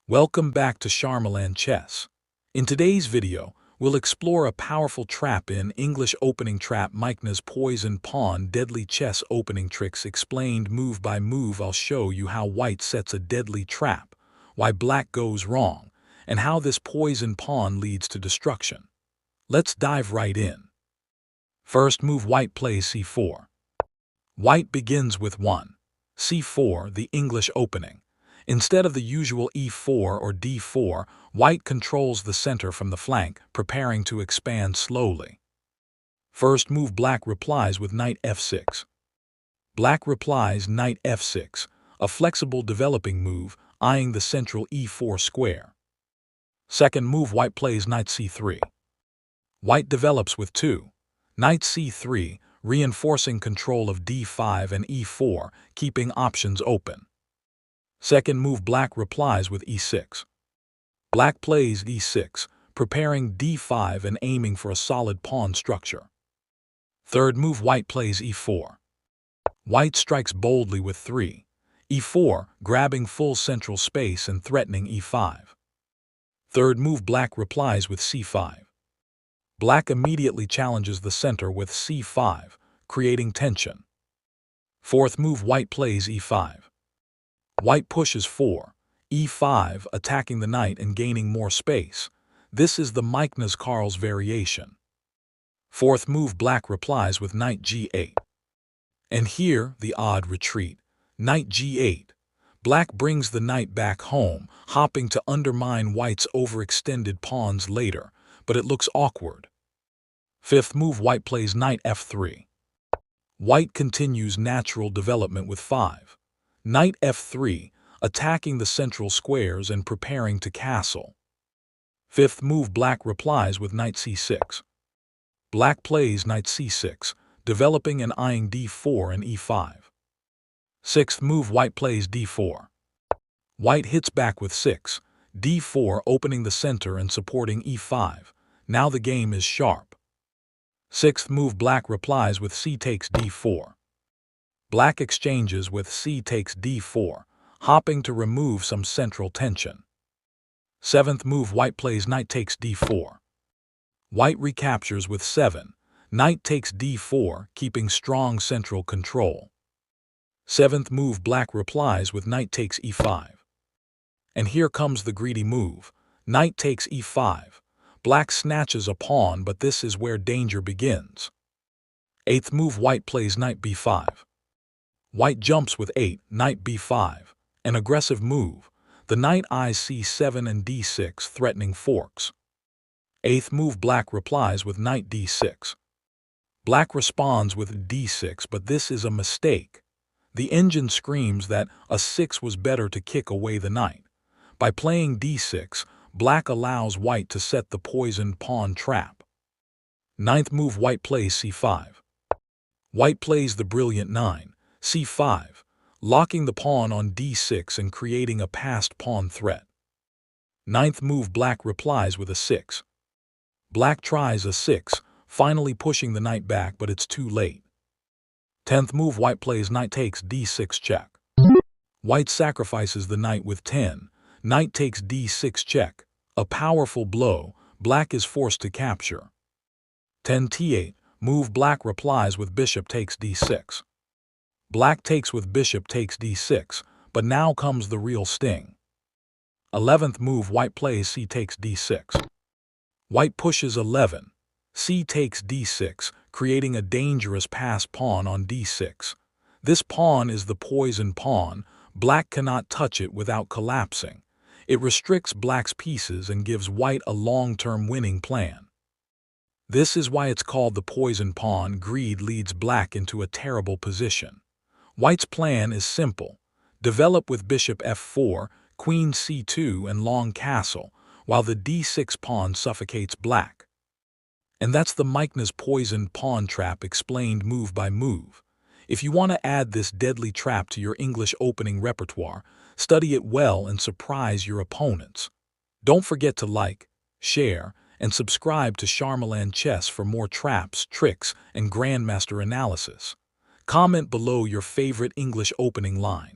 Welcome back to Flohr-Mikenas Chess. In today's video, we'll explore a powerful trap in English opening trap Mikenas Poisoned Pawn Deadly Chess Opening Tricks explained move by move. I'll show you how white sets a deadly trap, why black goes wrong, and how this poisoned pawn leads to destruction. Let's dive right in. First move, white plays c4. White begins with 1. c4, the English opening. Instead of the usual e4 or d4, white controls the center from the flank, preparing to expand slowly. First move, black replies with knight f6. Black replies knight f6, a flexible developing move, eyeing the central e4 square. Second move, white plays knight c3. White develops with 2. Knight c3, reinforcing control of d5 and e4, keeping options open. Second move, black replies with e6. Black plays e6, preparing d5 and aiming for a solid pawn structure. Third move, white plays e4. White strikes boldly with 3. e4, grabbing full central space and threatening e5. Third move, black replies with c5. Black immediately challenges the center with c5, creating tension. Fourth move, white plays e5. White pushes 4. e5, attacking the knight and gaining more space. This is the Mikenas variation. Fourth move, black replies with knight g8. And here, the odd retreat. Knight g8. Black brings the knight back home, hopping to undermine white's overextended pawns later, but it looks awkward. Fifth move, white plays knight f3. White continues natural development with 5. Knight f3, attacking the central squares and preparing to castle. Fifth move, black replies with knight c6. Black plays knight c6, developing and eyeing d4 and e5. Sixth move, white plays d4. White hits back with 6. d4, opening the center and supporting e5. Now the game is sharp. Sixth move, black replies with c takes d4. Black exchanges with c takes d4, hopping to remove some central tension. Seventh move, white plays knight takes d4. White recaptures with 7. Knight takes d4, keeping strong central control. Seventh move, black replies with knight takes e5. And here comes the greedy move. Knight takes e5. Black snatches a pawn, but this is where danger begins. Eighth move, white plays knight b5. White jumps with 8, knight b5. An aggressive move. The knight eyes c7 and d6, threatening forks. Eighth move, black replies with knight d6. Black responds with d6, but this is a mistake. The engine screams that a 6 was better to kick away the knight. By playing d6, black allows white to set the poisoned pawn trap. Ninth move, white plays c5. White plays the brilliant 9. c5, locking the pawn on d6 and creating a passed pawn threat. Ninth move, black replies with a 6. Black tries a 6, finally pushing the knight back, but it's too late. 10th move, white plays knight takes d6 check. White sacrifices the knight with 10. Knight takes d6 check. A powerful blow, black is forced to capture. 10t8, move, black replies with bishop takes d6. Black takes with bishop takes d6, but now comes the real sting. 11th move, white plays c takes d6. White pushes 11. c takes d6, creating a dangerous passed pawn on d6. This pawn is the poisoned pawn. Black cannot touch it without collapsing. It restricts black's pieces and gives white a long-term winning plan. This is why it's called the poisoned pawn. Greed leads black into a terrible position. White's plan is simple. Develop with bishop f4, queen c2 and long castle, while the d6 pawn suffocates black. And that's the Mikenas Poisoned Pawn Trap explained move by move. If you want to add this deadly trap to your English opening repertoire, study it well and surprise your opponents. Don't forget to like, share, and subscribe to Flohr-Mikenas Chess for more traps, tricks, and grandmaster analysis. Comment below your favorite English opening line.